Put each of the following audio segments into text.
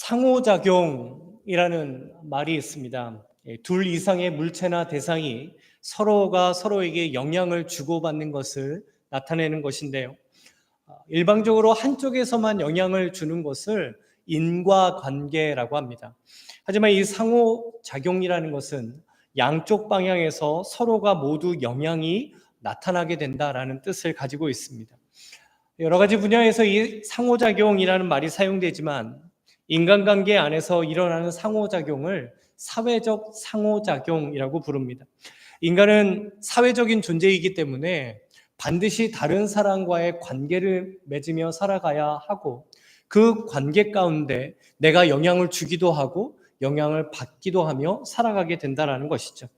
상호작용이라는 말이 있습니다. 둘 이상의 물체나 대상이 서로가 서로에게 영향을 주고받는 것을 나타내는 것인데요. 일방적으로 한쪽에서만 영향을 주는 것을 인과관계라고 합니다. 하지만 이 상호작용이라는 것은 양쪽 방향에서 서로가 모두 영향이 나타나게 된다라는 뜻을 가지고 있습니다. 여러 가지 분야에서 이 상호작용이라는 말이 사용되지만 인간관계 안에서 일어나는 상호작용을 사회적 상호작용이라고 부릅니다. 인간은 사회적인 존재이기 때문에 반드시 다른 사람과의 관계를 맺으며 살아가야 하고 그 관계 가운데 내가 영향을 주기도 하고 영향을 받기도 하며 살아가게 된다는 것이죠.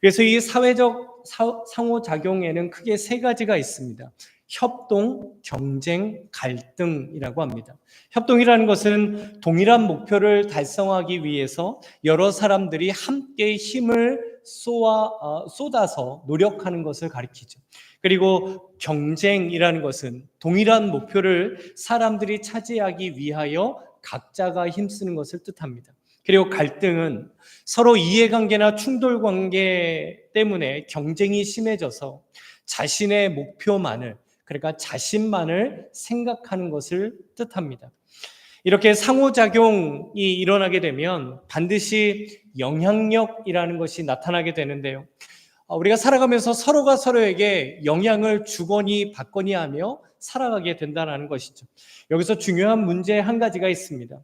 그래서 이 사회적 상호작용에는 크게 세 가지가 있습니다. 협동, 경쟁, 갈등이라고 합니다. 협동이라는 것은 동일한 목표를 달성하기 위해서 여러 사람들이 함께 힘을 쏟아서 노력하는 것을 가리키죠. 그리고 경쟁이라는 것은 동일한 목표를 사람들이 차지하기 위하여 각자가 힘쓰는 것을 뜻합니다. 그리고 갈등은 서로 이해관계나 충돌관계 때문에 경쟁이 심해져서 자신의 목표만을, 그러니까 자신만을 생각하는 것을 뜻합니다. 이렇게 상호작용이 일어나게 되면 반드시 영향력이라는 것이 나타나게 되는데요. 우리가 살아가면서 서로가 서로에게 영향을 주거니 받거니 하며 살아가게 된다는 것이죠. 여기서 중요한 문제 한 가지가 있습니다.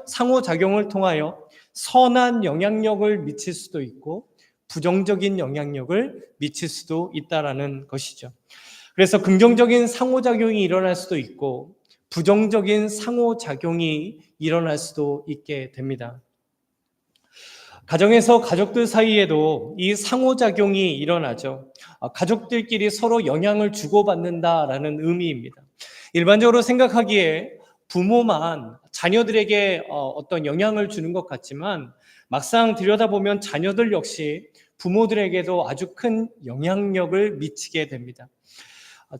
상호작용을 통하여 선한 영향력을 미칠 수도 있고 부정적인 영향력을 미칠 수도 있다는 것이죠. 그래서 긍정적인 상호작용이 일어날 수도 있고 부정적인 상호작용이 일어날 수도 있게 됩니다. 가정에서 가족들 사이에도 이 상호작용이 일어나죠. 가족들끼리 서로 영향을 주고받는다라는 의미입니다. 일반적으로 생각하기에 부모만 자녀들에게 어떤 영향을 주는 것 같지만 막상 들여다보면 자녀들 역시 부모들에게도 아주 큰 영향력을 미치게 됩니다.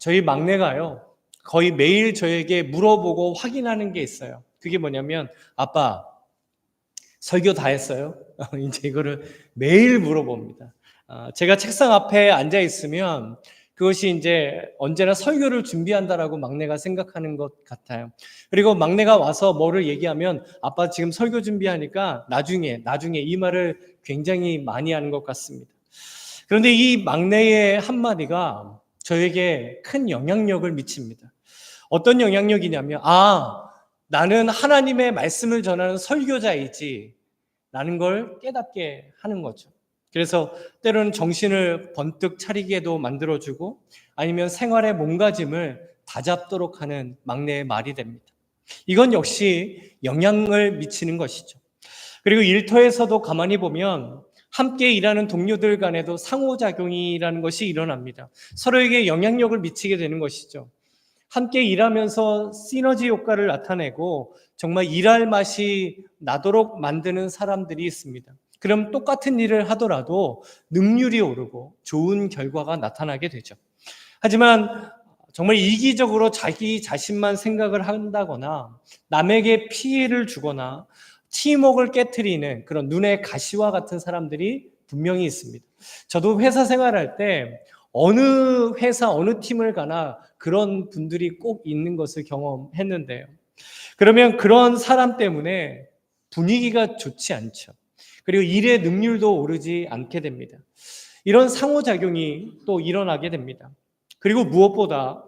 저희 막내가요, 거의 매일 저에게 물어보고 확인하는 게 있어요. 그게 뭐냐면, 아빠, 설교 다 했어요? 이제 이거를 매일 물어봅니다. 제가 책상 앞에 앉아 있으면 그것이 이제 언제나 설교를 준비한다라고 막내가 생각하는 것 같아요. 그리고 막내가 와서 뭐를 얘기하면 아빠 지금 설교 준비하니까 나중에 이 말을 굉장히 많이 하는 것 같습니다. 그런데 이 막내의 한마디가 저에게 큰 영향력을 미칩니다. 어떤 영향력이냐면, 나는 하나님의 말씀을 전하는 설교자이지 라는 걸 깨닫게 하는 거죠. 그래서 때로는 정신을 번뜩 차리게도 만들어주고 아니면 생활의 몸가짐을 다잡도록 하는 막내의 말이 됩니다. 이건 역시 영향을 미치는 것이죠. 그리고 일터에서도 가만히 보면 함께 일하는 동료들 간에도 상호작용이라는 것이 일어납니다. 서로에게 영향력을 미치게 되는 것이죠. 함께 일하면서 시너지 효과를 나타내고 정말 일할 맛이 나도록 만드는 사람들이 있습니다. 그럼 똑같은 일을 하더라도 능률이 오르고 좋은 결과가 나타나게 되죠. 하지만 정말 이기적으로 자기 자신만 생각을 한다거나 남에게 피해를 주거나 팀워크를 깨트리는 그런 눈의 가시와 같은 사람들이 분명히 있습니다. 저도 회사 생활할 때 어느 회사, 어느 팀을 가나 그런 분들이 꼭 있는 것을 경험했는데요. 그러면 그런 사람 때문에 분위기가 좋지 않죠. 그리고 일의 능률도 오르지 않게 됩니다. 이런 상호작용이 또 일어나게 됩니다. 그리고 무엇보다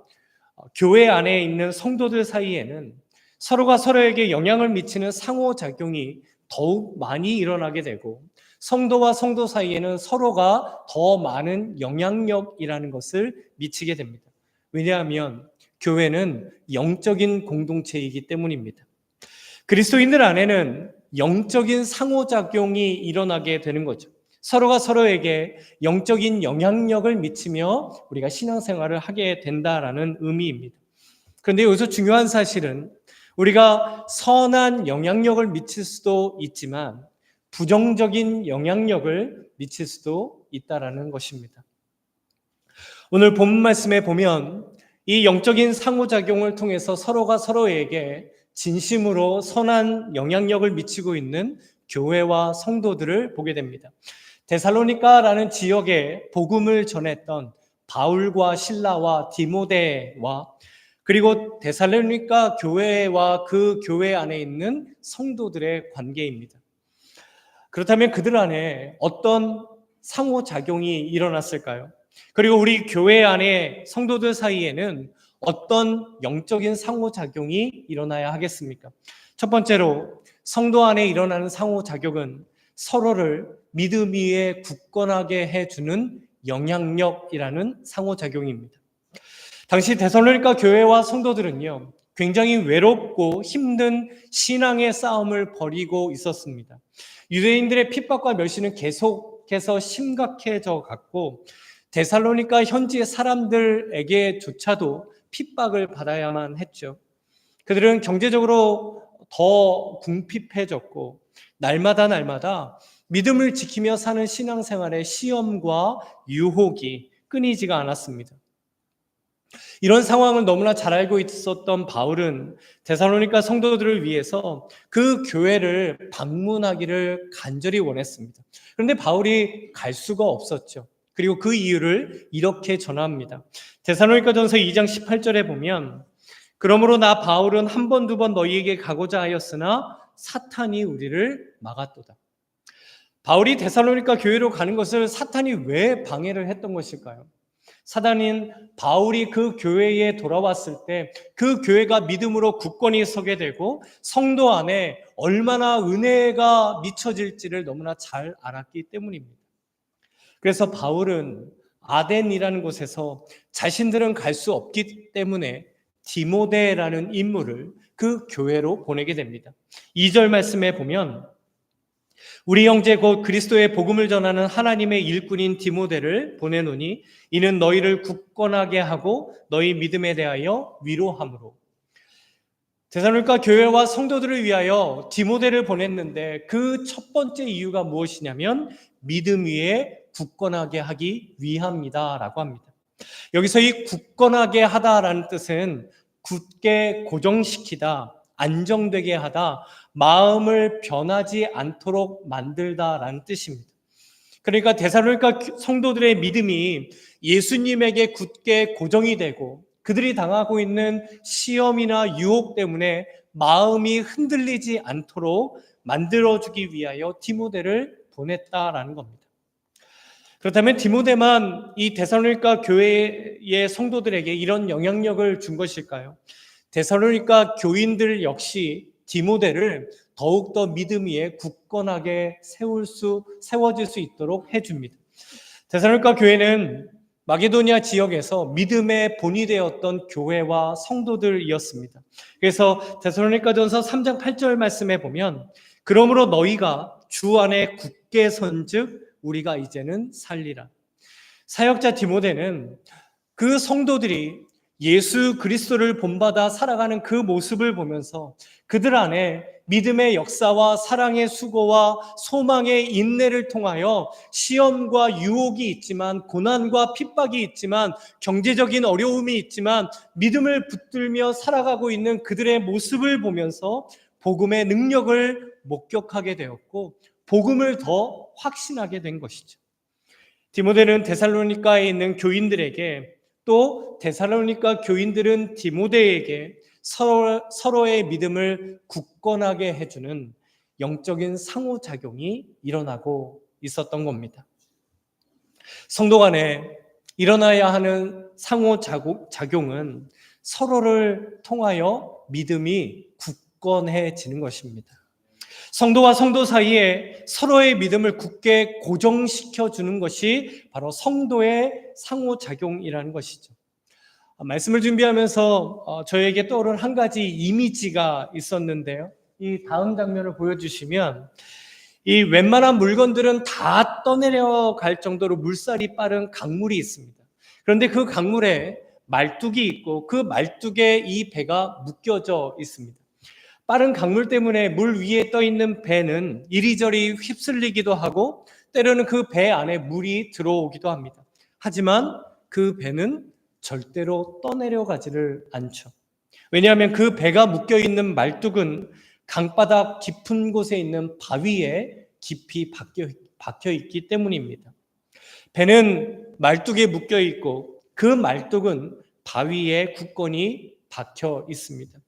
교회 안에 있는 성도들 사이에는 서로가 서로에게 영향을 미치는 상호작용이 더욱 많이 일어나게 되고 성도와 성도 사이에는 서로가 더 많은 영향력이라는 것을 미치게 됩니다. 왜냐하면 교회는 영적인 공동체이기 때문입니다. 그리스도인들 안에는 영적인 상호작용이 일어나게 되는 거죠. 서로가 서로에게 영적인 영향력을 미치며 우리가 신앙생활을 하게 된다라는 의미입니다. 그런데 여기서 중요한 사실은 우리가 선한 영향력을 미칠 수도 있지만 부정적인 영향력을 미칠 수도 있다라는 것입니다. 오늘 본 말씀에 보면 이 영적인 상호작용을 통해서 서로가 서로에게 진심으로 선한 영향력을 미치고 있는 교회와 성도들을 보게 됩니다. 데살로니가라는 지역에 복음을 전했던 바울과 실라와 디모데와 그리고 데살로니가 교회와 그 교회 안에 있는 성도들의 관계입니다. 그렇다면 그들 안에 어떤 상호작용이 일어났을까요? 그리고 우리 교회 안에 성도들 사이에는 어떤 영적인 상호작용이 일어나야 하겠습니까? 첫 번째로 성도 안에 일어나는 상호작용은 서로를 믿음 위에 굳건하게 해주는 영향력이라는 상호작용입니다. 당시 데살로니가 교회와 성도들은요, 굉장히 외롭고 힘든 신앙의 싸움을 벌이고 있었습니다. 유대인들의 핍박과 멸시는 계속해서 심각해져 갔고 데살로니가 현지의 사람들에게조차도 핍박을 받아야만 했죠. 그들은 경제적으로 더 궁핍해졌고 날마다 믿음을 지키며 사는 신앙생활의 시험과 유혹이 끊이지가 않았습니다. 이런 상황을 너무나 잘 알고 있었던 바울은 데살로니가 성도들을 위해서 그 교회를 방문하기를 간절히 원했습니다. 그런데 바울이 갈 수가 없었죠. 그리고 그 이유를 이렇게 전합니다. 데살로니가전서 2장 18절에 보면 그러므로 나 바울은 한 번, 두 번 너희에게 가고자 하였으나 사탄이 우리를 막았도다. 바울이 데살로니가 교회로 가는 것을 사탄이 왜 방해를 했던 것일까요? 사단인 바울이 그 교회에 돌아왔을 때 그 교회가 믿음으로 굳건히 서게 되고 성도 안에 얼마나 은혜가 미쳐질지를 너무나 잘 알았기 때문입니다. 그래서 바울은 아덴이라는 곳에서 자신들은 갈 수 없기 때문에 디모데라는 인물을 그 교회로 보내게 됩니다. 2절 말씀에 보면 우리 형제 곧 그리스도의 복음을 전하는 하나님의 일꾼인 디모데를 보내노니 이는 너희를 굳건하게 하고 너희 믿음에 대하여 위로함으로. 데살로니가 교회와 성도들을 위하여 디모데를 보냈는데 그 첫 번째 이유가 무엇이냐면 믿음 위에 굳건하게 하기 위함이다라고 합니다. 여기서 이 굳건하게 하다라는 뜻은 굳게 고정시키다, 안정되게 하다, 마음을 변하지 않도록 만들다라는 뜻입니다. 그러니까 데살로니가 성도들의 믿음이 예수님에게 굳게 고정이 되고 그들이 당하고 있는 시험이나 유혹 때문에 마음이 흔들리지 않도록 만들어주기 위하여 디모데를 보냈다라는 겁니다. 그렇다면 디모데만 이 데살로니가 교회의 성도들에게 이런 영향력을 준 것일까요? 데살로니가 교인들 역시 디모데를 더욱더 믿음 위에 굳건하게 세워질 수 있도록 해줍니다. 데살로니가 교회는 마게도니아 지역에서 믿음의 본이 되었던 교회와 성도들이었습니다. 그래서 데살로니가전서 3장 8절 말씀에 보면 그러므로 너희가 주 안에 굳게 선즉 우리가 이제는 살리라. 사역자 디모데는 그 성도들이 예수 그리스도를 본받아 살아가는 그 모습을 보면서 그들 안에 믿음의 역사와 사랑의 수고와 소망의 인내를 통하여 시험과 유혹이 있지만 고난과 핍박이 있지만 경제적인 어려움이 있지만 믿음을 붙들며 살아가고 있는 그들의 모습을 보면서 복음의 능력을 목격하게 되었고 복음을 더 확신하게 된 것이죠. 디모데는 데살로니가에 있는 교인들에게 또 데살로니가 교인들은 디모데에게 서로의 믿음을 굳건하게 해주는 영적인 상호작용이 일어나고 있었던 겁니다. 성도 간에 일어나야 하는 상호작용은 서로를 통하여 믿음이 굳건해지는 것입니다. 성도와 성도 사이에 서로의 믿음을 굳게 고정시켜 주는 것이 바로 성도의 상호작용이라는 것이죠. 말씀을 준비하면서 저에게 떠오른 한 가지 이미지가 있었는데요. 이 다음 장면을 보여주시면 이 웬만한 물건들은 다 떠내려갈 정도로 물살이 빠른 강물이 있습니다. 그런데 그 강물에 말뚝이 있고 그 말뚝에 이 배가 묶여져 있습니다. 빠른 강물 때문에 물 위에 떠 있는 배는 이리저리 휩쓸리기도 하고 때로는 그 배 안에 물이 들어오기도 합니다. 하지만 그 배는 절대로 떠내려가지를 않죠. 왜냐하면 그 배가 묶여있는 말뚝은 강바닥 깊은 곳에 있는 바위에 깊이 박혀 있기 때문입니다. 배는 말뚝에 묶여 있고 그 말뚝은 바위에 굳건히 박혀 있습니다.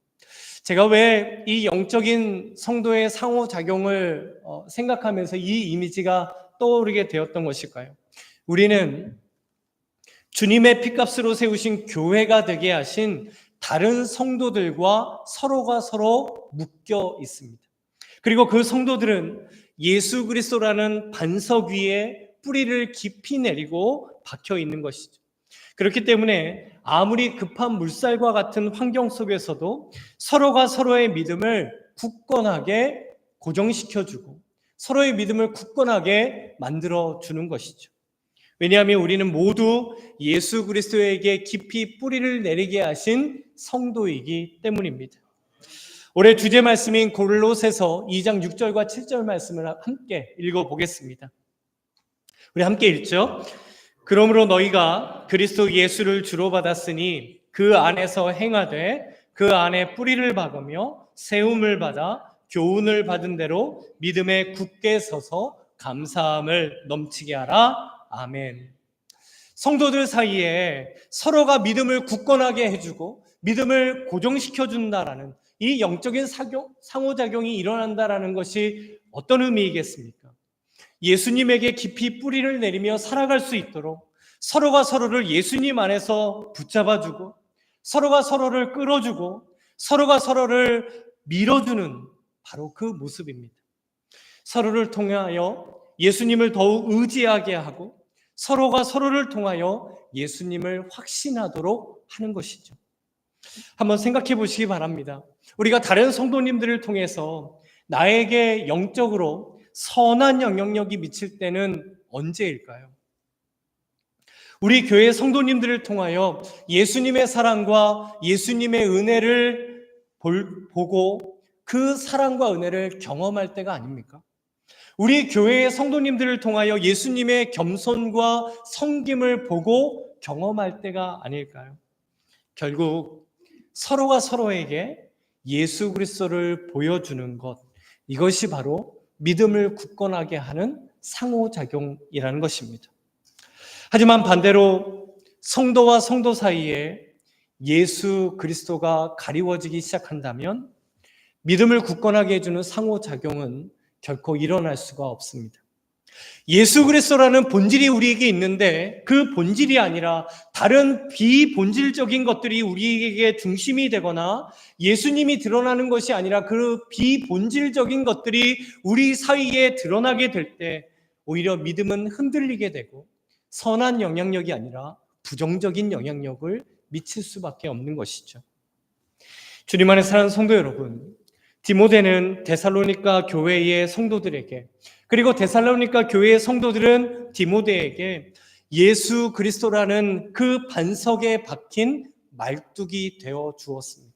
제가 왜 이 영적인 성도의 상호작용을 생각하면서 이 이미지가 떠오르게 되었던 것일까요? 우리는 주님의 핏값으로 세우신 교회가 되게 하신 다른 성도들과 서로가 서로 묶여 있습니다. 그리고 그 성도들은 예수 그리스도라는 반석 위에 뿌리를 깊이 내리고 박혀 있는 것이죠. 그렇기 때문에 아무리 급한 물살과 같은 환경 속에서도 서로가 서로의 믿음을 굳건하게 고정시켜주고 서로의 믿음을 굳건하게 만들어주는 것이죠. 왜냐하면 우리는 모두 예수 그리스도에게 깊이 뿌리를 내리게 하신 성도이기 때문입니다. 올해 주제 말씀인 골로새서 2장 6절과 7절 말씀을 함께 읽어보겠습니다. 우리 함께 읽죠. 그러므로 너희가 그리스도 예수를 주로 받았으니 그 안에서 행하되 그 안에 뿌리를 박으며 세움을 받아 교훈을 받은 대로 믿음에 굳게 서서 감사함을 넘치게 하라. 아멘. 성도들 사이에 서로가 믿음을 굳건하게 해주고 믿음을 고정시켜준다라는 이 영적인 상호작용이 일어난다라는 것이 어떤 의미이겠습니까? 예수님에게 깊이 뿌리를 내리며 살아갈 수 있도록 서로가 서로를 예수님 안에서 붙잡아주고 서로가 서로를 끌어주고 서로가 서로를 밀어주는 바로 그 모습입니다. 서로를 통하여 예수님을 더욱 의지하게 하고 서로가 서로를 통하여 예수님을 확신하도록 하는 것이죠. 한번 생각해 보시기 바랍니다. 우리가 다른 성도님들을 통해서 나에게 영적으로 선한 영향력이 미칠 때는 언제일까요? 우리 교회 성도님들을 통하여 예수님의 사랑과 예수님의 은혜를 보고 그 사랑과 은혜를 경험할 때가 아닙니까? 우리 교회의 성도님들을 통하여 예수님의 겸손과 섬김을 보고 경험할 때가 아닐까요? 결국 서로가 서로에게 예수 그리스도를 보여주는 것, 이것이 바로 믿음을 굳건하게 하는 상호작용이라는 것입니다. 하지만 반대로 성도와 성도 사이에 예수 그리스도가 가리워지기 시작한다면 믿음을 굳건하게 해주는 상호작용은 결코 일어날 수가 없습니다. 예수 그리스도라는 본질이 우리에게 있는데 그 본질이 아니라 다른 비본질적인 것들이 우리에게 중심이 되거나 예수님이 드러나는 것이 아니라 그 비본질적인 것들이 우리 사이에 드러나게 될 때 오히려 믿음은 흔들리게 되고 선한 영향력이 아니라 부정적인 영향력을 미칠 수밖에 없는 것이죠. 주님 안에 사랑하는 성도 여러분, 디모데는 데살로니가 교회의 성도들에게 그리고 데살로니가 교회의 성도들은 디모데에게 예수 그리스도라는 그 반석에 박힌 말뚝이 되어 주었습니다.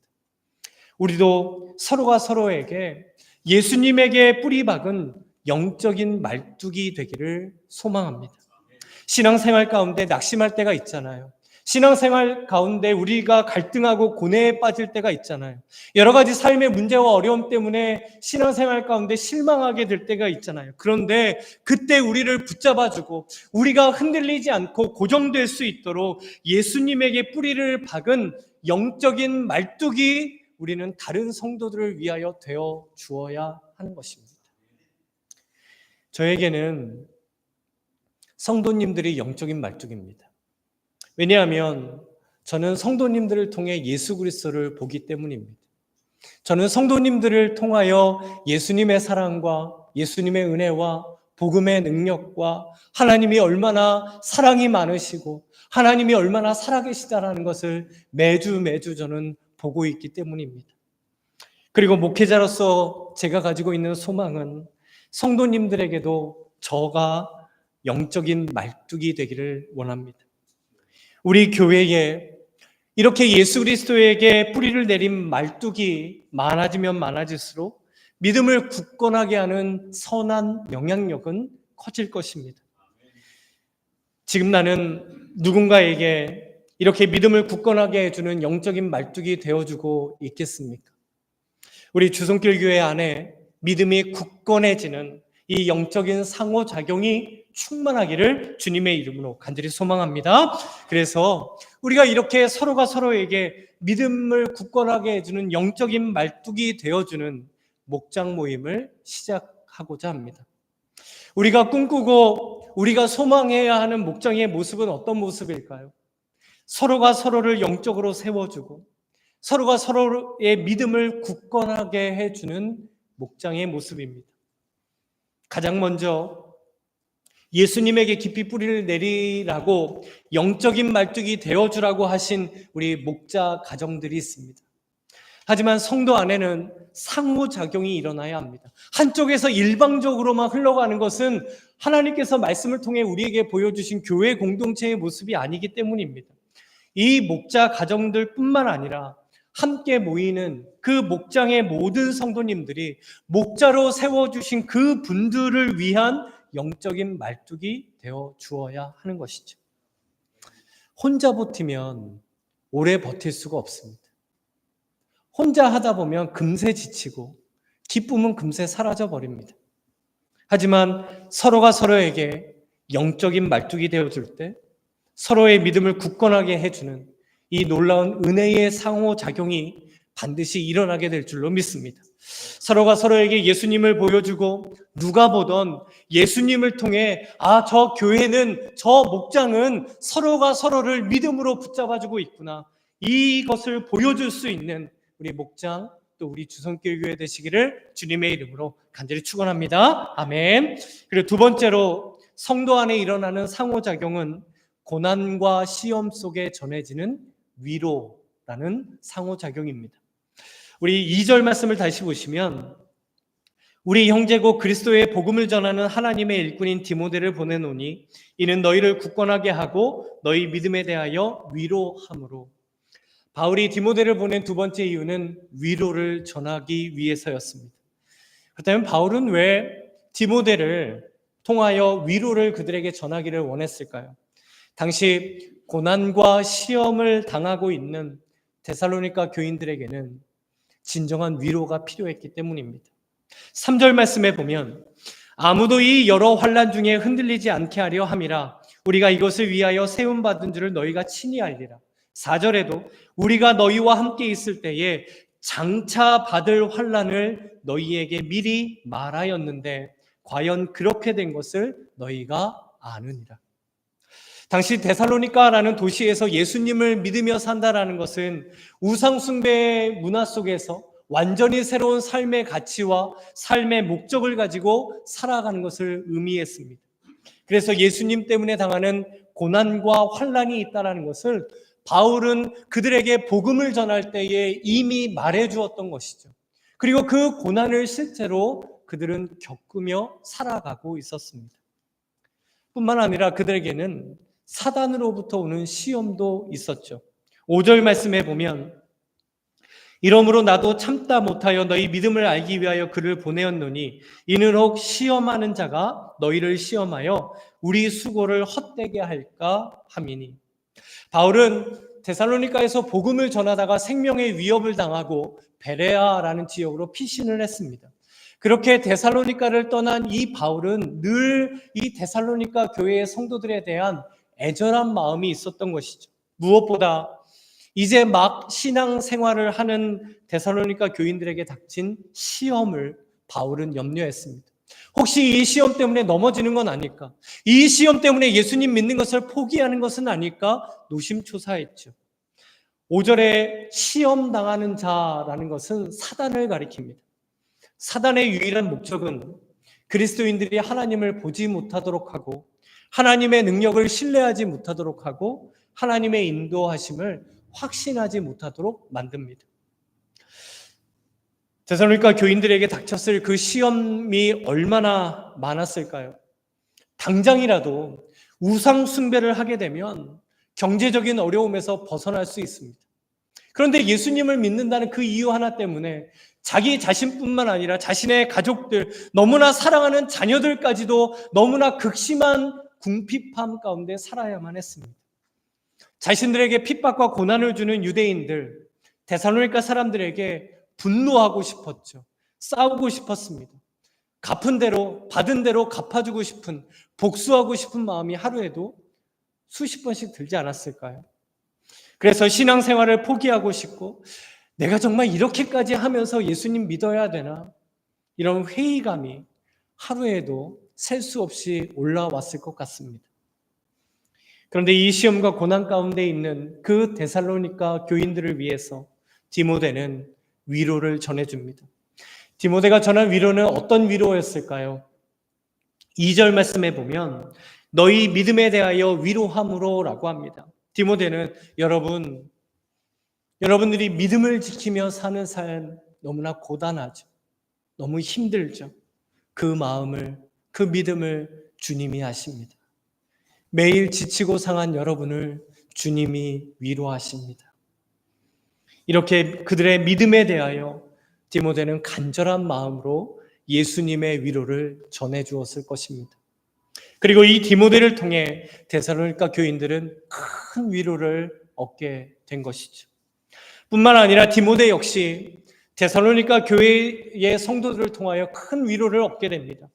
우리도 서로가 서로에게 예수님에게 뿌리 박은 영적인 말뚝이 되기를 소망합니다. 신앙생활 가운데 낙심할 때가 있잖아요. 신앙생활 가운데 우리가 갈등하고 고뇌에 빠질 때가 있잖아요. 여러 가지 삶의 문제와 어려움 때문에 신앙생활 가운데 실망하게 될 때가 있잖아요. 그런데 그때 우리를 붙잡아주고 우리가 흔들리지 않고 고정될 수 있도록 예수님에게 뿌리를 박은 영적인 말뚝이 우리는 다른 성도들을 위하여 되어 주어야 하는 것입니다. 저에게는 성도님들이 영적인 말뚝입니다. 왜냐하면 저는 성도님들을 통해 예수 그리스도를 보기 때문입니다. 저는 성도님들을 통하여 예수님의 사랑과 예수님의 은혜와 복음의 능력과 하나님이 얼마나 사랑이 많으시고 하나님이 얼마나 살아계시다라는 것을 매주 저는 보고 있기 때문입니다. 그리고 목회자로서 제가 가지고 있는 소망은 성도님들에게도 저가 영적인 말뚝이 되기를 원합니다. 우리 교회에 이렇게 예수 그리스도에게 뿌리를 내린 말뚝이 많아지면 많아질수록 믿음을 굳건하게 하는 선한 영향력은 커질 것입니다. 지금 나는 누군가에게 이렇게 믿음을 굳건하게 해주는 영적인 말뚝이 되어주고 있겠습니까? 우리 주성길 교회 안에 믿음이 굳건해지는 이 영적인 상호작용이 충만하기를 주님의 이름으로 간절히 소망합니다. 그래서 우리가 이렇게 서로가 서로에게 믿음을 굳건하게 해주는 영적인 말뚝이 되어주는 목장 모임을 시작하고자 합니다. 우리가 꿈꾸고 우리가 소망해야 하는 목장의 모습은 어떤 모습일까요? 서로가 서로를 영적으로 세워주고 서로가 서로의 믿음을 굳건하게 해주는 목장의 모습입니다. 가장 먼저 예수님에게 깊이 뿌리를 내리라고 영적인 말뚝이 되어주라고 하신 우리 목자 가정들이 있습니다. 하지만 성도 안에는 상호작용이 일어나야 합니다. 한쪽에서 일방적으로만 흘러가는 것은 하나님께서 말씀을 통해 우리에게 보여주신 교회 공동체의 모습이 아니기 때문입니다. 이 목자 가정들뿐만 아니라 함께 모이는 그 목장의 모든 성도님들이 목자로 세워주신 그 분들을 위한 영적인 말뚝이 되어 주어야 하는 것이죠. 혼자 버티면 오래 버틸 수가 없습니다. 혼자 하다 보면 금세 지치고 기쁨은 금세 사라져 버립니다. 하지만 서로가 서로에게 영적인 말뚝이 되어줄 때 서로의 믿음을 굳건하게 해주는 이 놀라운 은혜의 상호작용이 반드시 일어나게 될 줄로 믿습니다. 서로가 서로에게 예수님을 보여주고 누가 보던 예수님을 통해 저 교회는, 저 목장은 서로가 서로를 믿음으로 붙잡아주고 있구나, 이것을 보여줄 수 있는 우리 목장 또 우리 주성길 교회 되시기를 주님의 이름으로 간절히 축원합니다. 아멘. 그리고 두 번째로 성도 안에 일어나는 상호작용은 고난과 시험 속에 전해지는 위로라는 상호작용입니다. 우리 2절 말씀을 다시 보시면 우리 형제고 그리스도의 복음을 전하는 하나님의 일꾼인 디모데를 보내노니 이는 너희를 굳건하게 하고 너희 믿음에 대하여 위로함으로. 바울이 디모데를 보낸 두 번째 이유는 위로를 전하기 위해서였습니다. 그렇다면 바울은 왜 디모데를 통하여 위로를 그들에게 전하기를 원했을까요? 당시 고난과 시험을 당하고 있는 데살로니가 교인들에게는 진정한 위로가 필요했기 때문입니다. 3절 말씀에 보면 아무도 이 여러 환난 중에 흔들리지 않게 하려 함이라 우리가 이것을 위하여 세움받은 줄을 너희가 친히 알리라. 4절에도 우리가 너희와 함께 있을 때에 장차 받을 환난을 너희에게 미리 말하였는데 과연 그렇게 된 것을 너희가 아느니라. 당시 데살로니가라는 도시에서 예수님을 믿으며 산다라는 것은 우상숭배의 문화 속에서 완전히 새로운 삶의 가치와 삶의 목적을 가지고 살아가는 것을 의미했습니다. 그래서 예수님 때문에 당하는 고난과 환난이 있다는 것을 바울은 그들에게 복음을 전할 때에 이미 말해주었던 것이죠. 그리고 그 고난을 실제로 그들은 겪으며 살아가고 있었습니다. 뿐만 아니라 그들에게는 사단으로부터 오는 시험도 있었죠. 5절 말씀에 보면 이러므로 나도 참다 못하여 너희 믿음을 알기 위하여 그를 보내었노니 이는 혹 시험하는 자가 너희를 시험하여 우리 수고를 헛되게 할까 함이니. 바울은 데살로니가에서 복음을 전하다가 생명의 위협을 당하고 베레아라는 지역으로 피신을 했습니다. 그렇게 데살로니가를 떠난 이 바울은 늘 이 데살로니가 교회의 성도들에 대한 애절한 마음이 있었던 것이죠. 무엇보다 이제 막 신앙 생활을 하는 데살로니가 교인들에게 닥친 시험을 바울은 염려했습니다. 혹시 이 시험 때문에 넘어지는 건 아닐까? 이 시험 때문에 예수님 믿는 것을 포기하는 것은 아닐까? 노심초사했죠. 5절에 시험 당하는 자라는 것은 사단을 가리킵니다. 사단의 유일한 목적은 그리스도인들이 하나님을 보지 못하도록 하고 하나님의 능력을 신뢰하지 못하도록 하고 하나님의 인도하심을 확신하지 못하도록 만듭니다. 데살로니가 교인들에게 닥쳤을 그 시험이 얼마나 많았을까요? 당장이라도 우상 숭배를 하게 되면 경제적인 어려움에서 벗어날 수 있습니다. 그런데 예수님을 믿는다는 그 이유 하나 때문에 자기 자신뿐만 아니라 자신의 가족들, 너무나 사랑하는 자녀들까지도 너무나 극심한 궁핍함 가운데 살아야만 했습니다. 자신들에게 핍박과 고난을 주는 유대인들, 데살로니가 사람들에게 분노하고 싶었죠. 싸우고 싶었습니다. 갚은 대로, 받은 대로 갚아주고 싶은, 복수하고 싶은 마음이 하루에도 수십 번씩 들지 않았을까요? 그래서 신앙생활을 포기하고 싶고, 내가 정말 이렇게까지 하면서 예수님 믿어야 되나? 이런 회의감이 하루에도 셀 수 없이 올라왔을 것 같습니다. 그런데 이 시험과 고난 가운데 있는 그 데살로니가 교인들을 위해서 디모데는 위로를 전해줍니다. 디모데가 전한 위로는 어떤 위로였을까요? 2절 말씀에 보면 너희 믿음에 대하여 위로함으로 라고 합니다. 디모데는 여러분들이 믿음을 지키며 사는 삶 너무나 고단하죠. 너무 힘들죠. 그 마음을, 그 믿음을 주님이 아십니다. 매일 지치고 상한 여러분을 주님이 위로하십니다. 이렇게 그들의 믿음에 대하여 디모데는 간절한 마음으로 예수님의 위로를 전해 주었을 것입니다. 그리고 이 디모데를 통해 데살로니가 교인들은 큰 위로를 얻게 된 것이죠. 뿐만 아니라 디모데 역시 데살로니가 교회의 성도들을 통하여 큰 위로를 얻게 됩니다.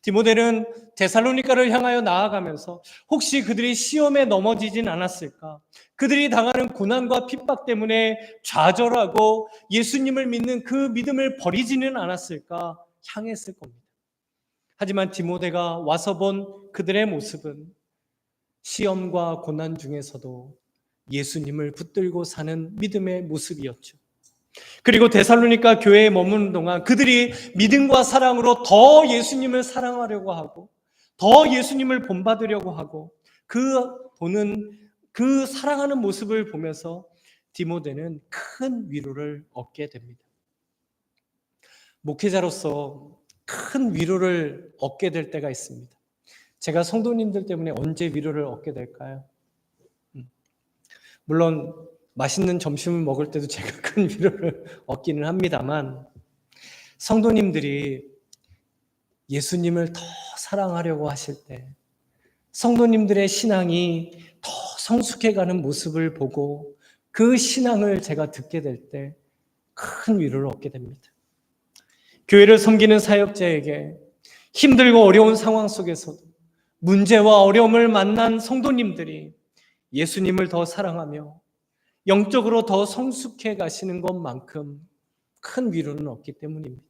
디모데는 데살로니가를 향하여 나아가면서 혹시 그들이 시험에 넘어지진 않았을까? 그들이 당하는 고난과 핍박 때문에 좌절하고 예수님을 믿는 그 믿음을 버리지는 않았을까? 향했을 겁니다. 하지만 디모데가 와서 본 그들의 모습은 시험과 고난 중에서도 예수님을 붙들고 사는 믿음의 모습이었죠. 그리고 데살로니가 교회에 머무는 동안 그들이 믿음과 사랑으로 더 예수님을 사랑하려고 하고 더 예수님을 본받으려고 하고 그 사랑하는 모습을 보면서 디모데는 큰 위로를 얻게 됩니다. 목회자로서 큰 위로를 얻게 될 때가 있습니다. 제가 성도님들 때문에 언제 위로를 얻게 될까요? 물론 맛있는 점심을 먹을 때도 제가 큰 위로를 얻기는 합니다만 성도님들이 예수님을 더 사랑하려고 하실 때 성도님들의 신앙이 더 성숙해가는 모습을 보고 그 신앙을 제가 듣게 될 때 큰 위로를 얻게 됩니다. 교회를 섬기는 사역자에게 힘들고 어려운 상황 속에서도 문제와 어려움을 만난 성도님들이 예수님을 더 사랑하며 영적으로 더 성숙해 가시는 것만큼 큰 위로는 없기 때문입니다.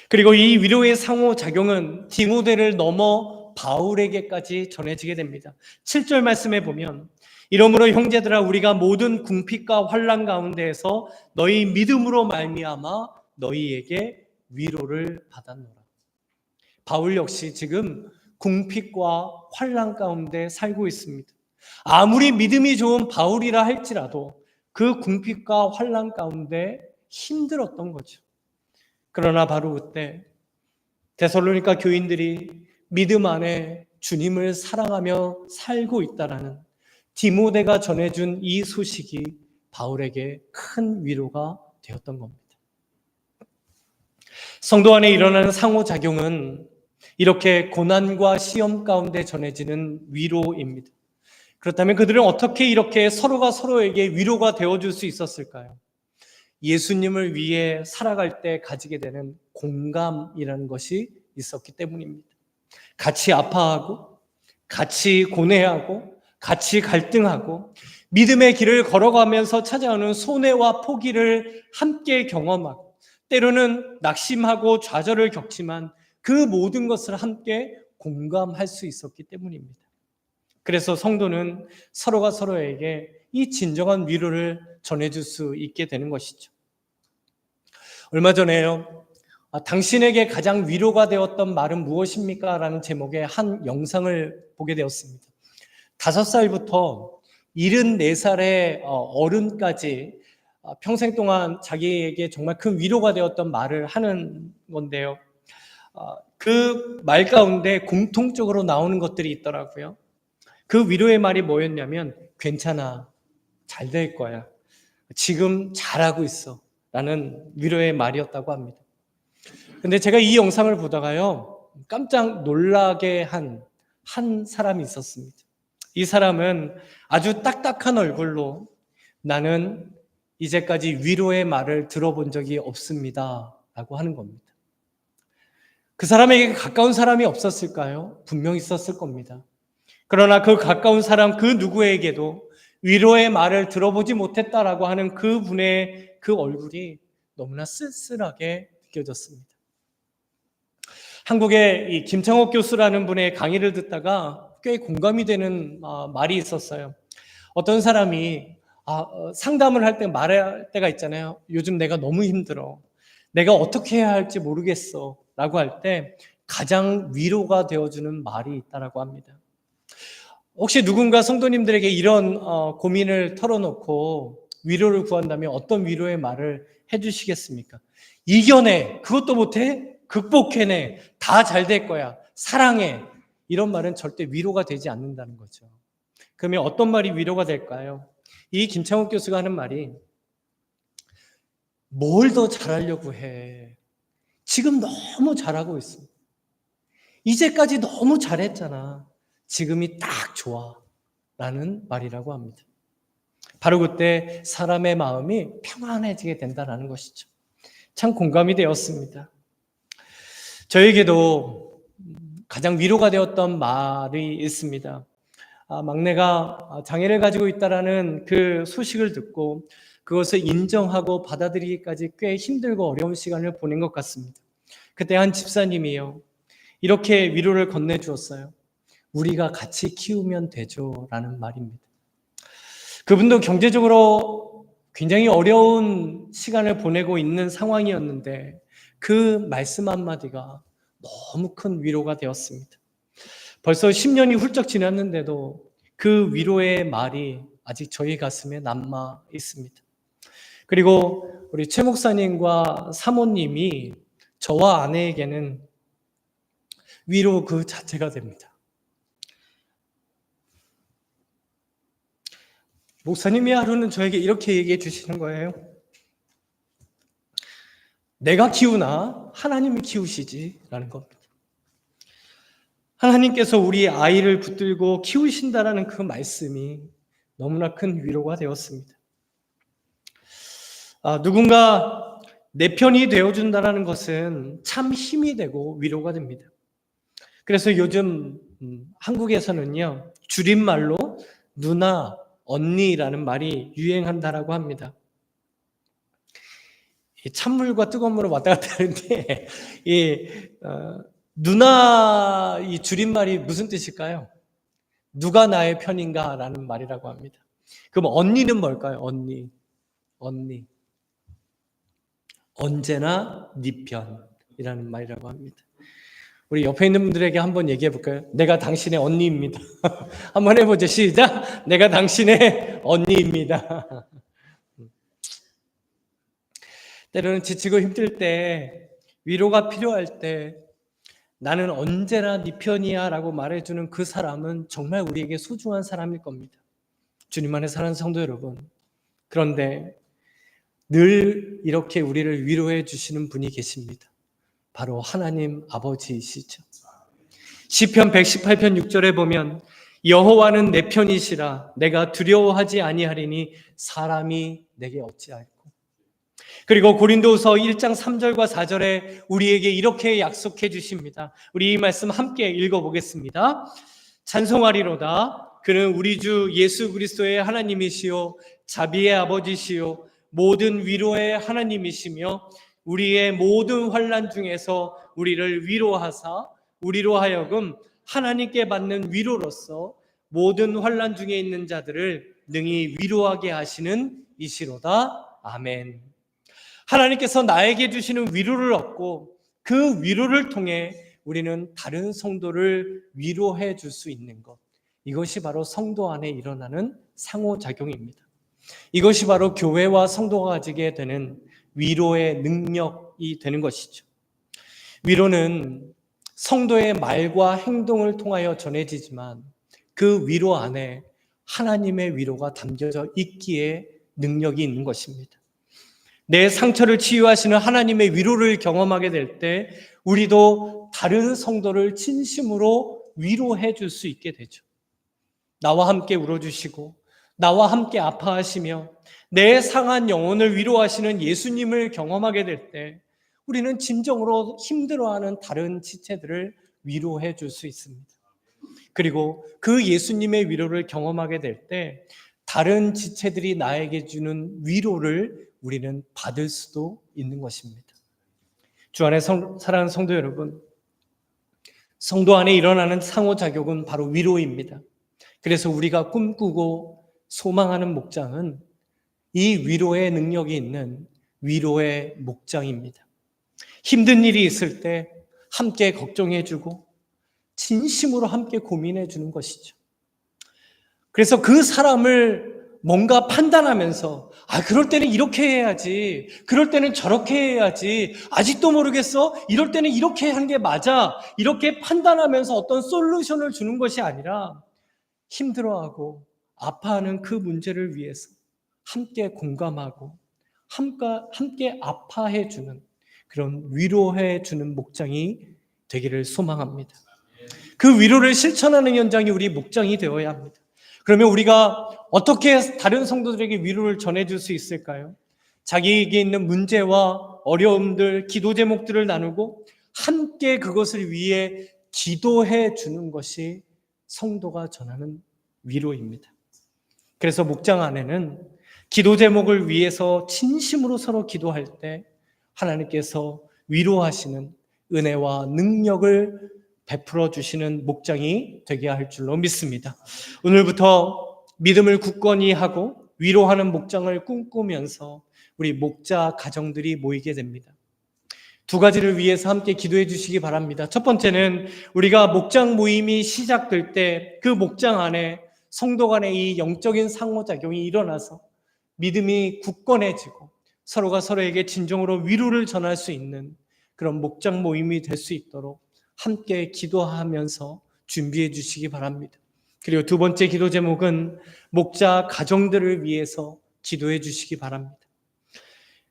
그리고 이 위로의 상호작용은 디모데를 넘어 바울에게까지 전해지게 됩니다. 7절 말씀에 보면 이러므로 형제들아 우리가 모든 궁핍과 환난 가운데에서 너희 믿음으로 말미암아 너희에게 위로를 받았노라. 바울 역시 지금 궁핍과 환난 가운데 살고 있습니다. 아무리 믿음이 좋은 바울이라 할지라도 그 궁핍과 환난 가운데 힘들었던 거죠. 그러나 바로 그때 데살로니가 교인들이 믿음 안에 주님을 사랑하며 살고 있다라는 디모데가 전해준 이 소식이 바울에게 큰 위로가 되었던 겁니다. 성도 안에 일어나는 상호작용은 이렇게 고난과 시험 가운데 전해지는 위로입니다. 그렇다면 그들은 어떻게 이렇게 서로가 서로에게 위로가 되어줄 수 있었을까요? 예수님을 위해 살아갈 때 가지게 되는 공감이라는 것이 있었기 때문입니다. 같이 아파하고, 같이 고뇌하고, 같이 갈등하고, 믿음의 길을 걸어가면서 찾아오는 손해와 포기를 함께 경험하고, 때로는 낙심하고 좌절을 겪지만 그 모든 것을 함께 공감할 수 있었기 때문입니다. 그래서 성도는 서로가 서로에게 이 진정한 위로를 전해줄 수 있게 되는 것이죠. 얼마 전에요. 당신에게 가장 위로가 되었던 말은 무엇입니까? 라는 제목의 한 영상을 보게 되었습니다. 5살부터 74살의 어른까지 평생 동안 자기에게 정말 큰 위로가 되었던 말을 하는 건데요. 그 말 가운데 공통적으로 나오는 것들이 있더라고요. 그 위로의 말이 뭐였냐면 괜찮아, 잘 될 거야, 지금 잘하고 있어 라는 위로의 말이었다고 합니다. 근데 제가 이 영상을 보다가요 깜짝 놀라게 한 사람이 있었습니다. 이 사람은 아주 딱딱한 얼굴로 나는 이제까지 위로의 말을 들어본 적이 없습니다 라고 하는 겁니다. 그 사람에게 가까운 사람이 없었을까요? 분명히 있었을 겁니다. 그러나 그 가까운 사람 그 누구에게도 위로의 말을 들어보지 못했다라고 하는 그분의 그 얼굴이 너무나 쓸쓸하게 느껴졌습니다. 한국에 이 김창옥 교수라는 분의 강의를 듣다가 꽤 공감이 되는 말이 있었어요. 어떤 사람이 상담을 할 때 말할 때가 있잖아요. 요즘 내가 너무 힘들어. 내가 어떻게 해야 할지 모르겠어. 라고 할 때 가장 위로가 되어주는 말이 있다라고 합니다. 혹시 누군가 성도님들에게 이런 고민을 털어놓고 위로를 구한다면 어떤 위로의 말을 해주시겠습니까? 이겨내. 그것도 못해? 극복해내. 다 잘 될 거야. 사랑해. 이런 말은 절대 위로가 되지 않는다는 거죠. 그러면 어떤 말이 위로가 될까요? 이 김창욱 교수가 하는 말이 뭘 더 잘하려고 해. 지금 너무 잘하고 있어. 이제까지 너무 잘했잖아. 지금이 딱 좋아. 라는 말이라고 합니다. 바로 그때 사람의 마음이 평안해지게 된다는 것이죠. 참 공감이 되었습니다. 저에게도 가장 위로가 되었던 말이 있습니다. 막내가 장애를 가지고 있다는 그 소식을 듣고 그것을 인정하고 받아들이기까지 꽤 힘들고 어려운 시간을 보낸 것 같습니다. 그때 한 집사님이요. 이렇게 위로를 건네주었어요. 우리가 같이 키우면 되죠. 라는 말입니다. 그분도 경제적으로 굉장히 어려운 시간을 보내고 있는 상황이었는데 그 말씀 한마디가 너무 큰 위로가 되었습니다. 벌써 10년이 훌쩍 지났는데도 그 위로의 말이 아직 저희 가슴에 남아 있습니다. 그리고 우리 최 목사님과 사모님이 저와 아내에게는 위로 그 자체가 됩니다. 목사님이 하루는 저에게 이렇게 얘기해 주시는 거예요. 내가 키우나 하나님이 키우시지 라는 겁니다. 하나님께서 우리 아이를 붙들고 키우신다라는 그 말씀이 너무나 큰 위로가 되었습니다. 누군가 내 편이 되어준다는 것은 참 힘이 되고 위로가 됩니다. 그래서 요즘 한국에서는요, 줄임말로 누나, 언니라는 말이 유행한다라고 합니다. 찬물과 뜨거운 물을 왔다 갔다 하는데 누나 이 줄임말이 무슨 뜻일까요? 누가 나의 편인가 라는 말이라고 합니다. 그럼 언니는 뭘까요? 언니 언제나 네 편이라는 말이라고 합니다. 우리 옆에 있는 분들에게 한번 얘기해 볼까요? 내가 당신의 언니입니다. 한번 해보죠. 시작. 내가 당신의 언니입니다. 때로는 지치고 힘들 때, 위로가 필요할 때 나는 언제나 네 편이야 라고 말해주는 그 사람은 정말 우리에게 소중한 사람일 겁니다. 주님 안에 사랑하는 성도 여러분, 그런데 늘 이렇게 우리를 위로해 주시는 분이 계십니다. 바로 하나님 아버지이시죠. 시편 118편 6절에 보면 여호와는 내 편이시라 내가 두려워하지 아니하리니 사람이 내게 어찌할꼬. 그리고 고린도후서 1장 3절과 4절에 우리에게 이렇게 약속해 주십니다. 우리 이 말씀 함께 읽어보겠습니다. 찬송하리로다. 그는 우리 주 예수 그리스도의 하나님이시요 자비의 아버지시요 모든 위로의 하나님이시며 우리의 모든 환난 중에서 우리를 위로하사 우리로 하여금 하나님께 받는 위로로서 모든 환난 중에 있는 자들을 능히 위로하게 하시는 이시로다. 아멘. 하나님께서 나에게 주시는 위로를 얻고 그 위로를 통해 우리는 다른 성도를 위로해 줄 수 있는 것, 이것이 바로 성도 안에 일어나는 상호작용입니다. 이것이 바로 교회와 성도가 가지게 되는 위로의 능력이 되는 것이죠. 위로는 성도의 말과 행동을 통하여 전해지지만 그 위로 안에 하나님의 위로가 담겨져 있기에 능력이 있는 것입니다. 내 상처를 치유하시는 하나님의 위로를 경험하게 될 때 우리도 다른 성도를 진심으로 위로해 줄 수 있게 되죠. 나와 함께 울어주시고 나와 함께 아파하시며 내 상한 영혼을 위로하시는 예수님을 경험하게 될 때 우리는 진정으로 힘들어하는 다른 지체들을 위로해 줄 수 있습니다. 그리고 그 예수님의 위로를 경험하게 될 때 다른 지체들이 나에게 주는 위로를 우리는 받을 수도 있는 것입니다. 주 안에 사랑하는 성도 여러분, 성도 안에 일어나는 상호작용은 바로 위로입니다. 그래서 우리가 꿈꾸고 소망하는 목장은 이 위로의 능력이 있는 위로의 목장입니다. 힘든 일이 있을 때 함께 걱정해주고 진심으로 함께 고민해주는 것이죠. 그래서 그 사람을 뭔가 판단하면서 그럴 때는 이렇게 해야지, 그럴 때는 저렇게 해야지, 아직도 모르겠어? 이럴 때는 이렇게 하는 게 맞아, 이렇게 판단하면서 어떤 솔루션을 주는 것이 아니라 힘들어하고 아파하는 그 문제를 위해서 함께 공감하고 함께 아파해주는 그런 위로해주는 목장이 되기를 소망합니다. 그 위로를 실천하는 현장이 우리 목장이 되어야 합니다. 그러면 우리가 어떻게 다른 성도들에게 위로를 전해줄 수 있을까요? 자기에게 있는 문제와 어려움들, 기도 제목들을 나누고 함께 그것을 위해 기도해 주는 것이 성도가 전하는 위로입니다. 그래서 목장 안에는 기도 제목을 위해서 진심으로 서로 기도할 때 하나님께서 위로하시는 은혜와 능력을 베풀어 주시는 목장이 되게 할 줄로 믿습니다. 오늘부터 믿음을 굳건히 하고 위로하는 목장을 꿈꾸면서 우리 목자 가정들이 모이게 됩니다. 두 가지를 위해서 함께 기도해 주시기 바랍니다. 첫 번째는 우리가 목장 모임이 시작될 때 그 목장 안에 성도 간의 이 영적인 상호작용이 일어나서 믿음이 굳건해지고 서로가 서로에게 진정으로 위로를 전할 수 있는 그런 목장 모임이 될 수 있도록 함께 기도하면서 준비해 주시기 바랍니다. 그리고 두 번째 기도 제목은 목자 가정들을 위해서 기도해 주시기 바랍니다.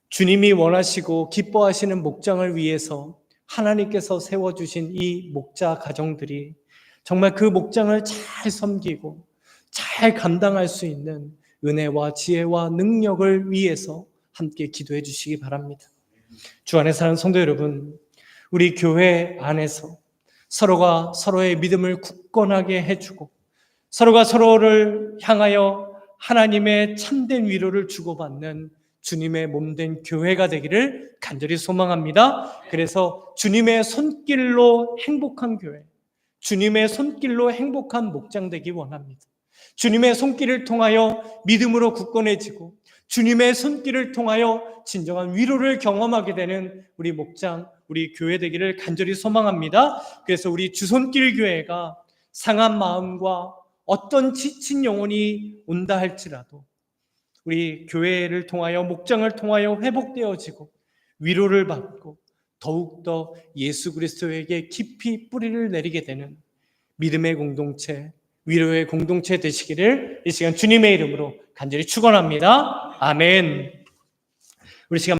주님이 원하시고 기뻐하시는 목장을 위해서 하나님께서 세워주신 이 목자 가정들이 정말 그 목장을 잘 섬기고 잘 감당할 수 있는 은혜와 지혜와 능력을 위해서 함께 기도해 주시기 바랍니다. 주 안에 사는 성도 여러분, 우리 교회 안에서 서로가 서로의 믿음을 굳건하게 해주고 서로가 서로를 향하여 하나님의 참된 위로를 주고받는 주님의 몸된 교회가 되기를 간절히 소망합니다. 그래서 주님의 손길로 행복한 교회, 주님의 손길로 행복한 목장 되기 원합니다. 주님의 손길을 통하여 믿음으로 굳건해지고 주님의 손길을 통하여 진정한 위로를 경험하게 되는 우리 목장, 우리 교회 되기를 간절히 소망합니다. 그래서 우리 주손길 교회가 상한 마음과 어떤 지친 영혼이 온다 할지라도 우리 교회를 통하여 목장을 통하여 회복되어지고 위로를 받고 더욱더 예수 그리스도에게 깊이 뿌리를 내리게 되는 믿음의 공동체, 위로의 공동체 되시기를 이 시간 주님의 이름으로 간절히 축원합니다. 아멘. 우리 시간